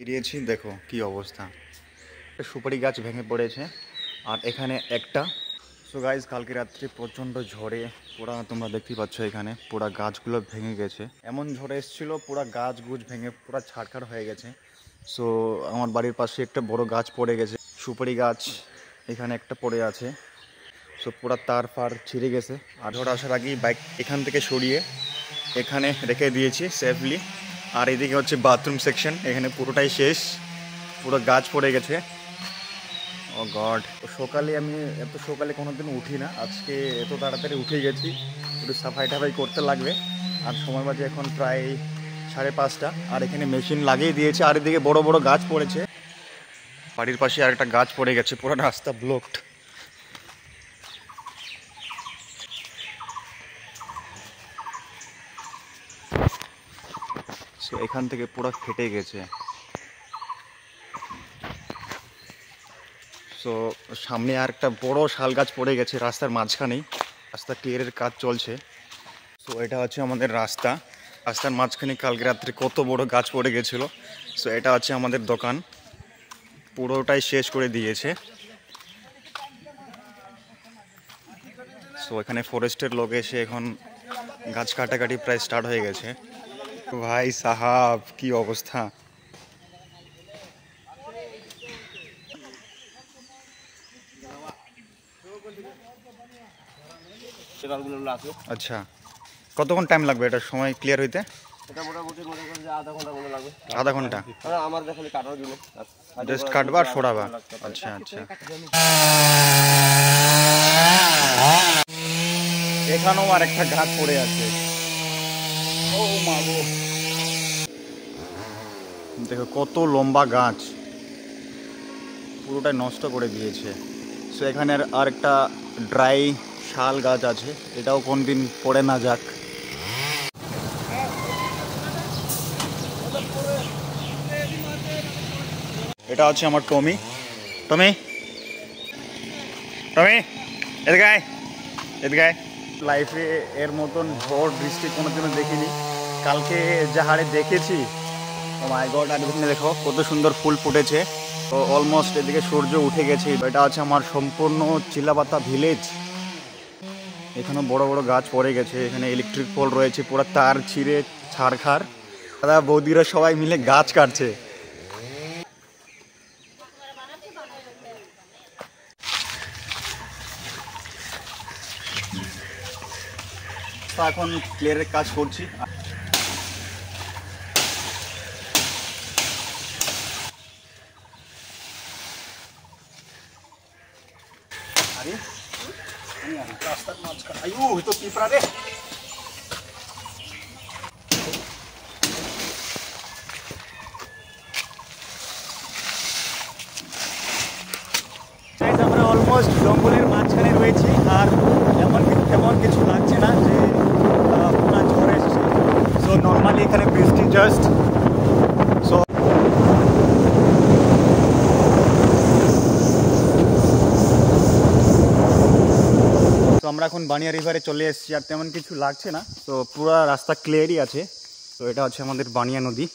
বেরিয়েছি, দেখো কি অবস্থা। সুপারি গাছ ভেঙে পড়েছে আর এখানে একটা। সো গাইজ, কালকে রাত্রে প্রচণ্ড ঝড়ে পুরা তোমরা দেখতেই পাচ্ছ এখানে পুরা গাছগুলো ভেঙে গেছে। এমন ঝড়ে এসেছিল পুরা গাছ গুছ ভেঙে পুরা ছাড়খাড় হয়ে গেছে। সো আমার বাড়ির পাশে একটা বড় গাছ পড়ে গেছে, সুপারি গাছ এখানে একটা পড়ে আছে। সো পুরা তার ফার ছিঁড়ে গেছে। আর ঝড় আসার আগেই বাইক এখান থেকে সরিয়ে এখানে রেখে দিয়েছি সেফলি। আর এদিকে হচ্ছে বাথরুম সেকশন, এখানে পুরোটাই শেষ, পুরো গাছ পড়ে গেছে। ও গড, সকালে আমি এত সকালে কোনোদিন উঠি না, আজকে এত তাড়াতাড়ি উঠে গেছি। একটু সাফাই টাফাই করতে লাগবে। আর সময় বাজে এখন প্রায় 5:30। আর এখানে মেশিন লাগিয়ে দিয়েছে। আর এদিকে বড় বড় গাছ পড়েছে, বাড়ির পাশে আর একটা গাছ পড়ে গেছে, পুরো রাস্তা ব্লকড। সো এখান থেকে পুরো ফেটে গেছে। সো সামনে আর একটা বড় শাল গাছ পড়ে গেছে রাস্তার মাঝখানেই। রাস্তা ক্লিয়ারের কাজ চলছে। সো এটা হচ্ছে আমাদের রাস্তা, রাস্তার মাঝখানে কালকে রাত্রে কত বড় গাছ পড়ে গেছিলো। সো এটা হচ্ছে আমাদের দোকান, পুরোটাই শেষ করে দিয়েছে। সো এখানে ফরেস্টের লোক এসে এখন গাছ কাটাকাটি প্রায় স্টার্ট হয়ে গেছে। ভাই সাহাব, কি অবস্থা। আচ্ছা, কতক্ষণ টাইম লাগবে এটার সময় ক্লিয়ার হইতে? আধা ঘন্টা? জাস্ট কাটবা আর সরাবা? আচ্ছা আচ্ছা। এখানেও আর একটা গাছ পড়ে আছে। ও মা গো, দেখো কত লম্বা গাছ, পুরোটাই নষ্ট করে দিয়েছে। সো এখানে আর একটা ড্রাই শাল গাছ আছে, এটাও কোনদিন পড়ে না যাক। এটা হচ্ছে আমার টমি। টমি, টমি, এদিকে আয়, এদিকে আয়। লাইফে এর মতন ঝড় বৃষ্টি কোনোদিনও দেখিনি। কালকে যা হারে দেখেছি, ও মাই গড। আর এখানে দেখো কত সুন্দর ফুল ফুটেছে। তো অলমোস্ট এদিকে সূর্য উঠে গেছে। এটা আছে আমার সম্পূর্ণ চিলাপাতা ভিলেজ। এখানে বড় বড় গাছ পড়ে গেছে, এখানে ইলেকট্রিক পোল রয়েছে, পুরো তার ছিঁড়ে ছাড়খাড়। দাদা বৌদিরা সবাই মিলে গাছ কাটছে। এখন ক্লিয়ারের কাজ করছি। আরে রাস্তার মাঝখানে, আইও তো পিঁপড়া রে। আমরা অলমোস্ট জঙ্গলের মাঝখানে রয়েছি। আর তেমন কিছু লাগছে না যে পুরো ঝড় এসেছে। সো নর্মালি এখানে বৃষ্টি জাস্ট। সো আমরা এখন বানিয়া রিভারে চলে এসেছি, আর তেমন কিছু লাগছে না। তো পুরো রাস্তা ক্লিয়ারই আছে। তো এটা হচ্ছে আমাদের বানিয়া নদী।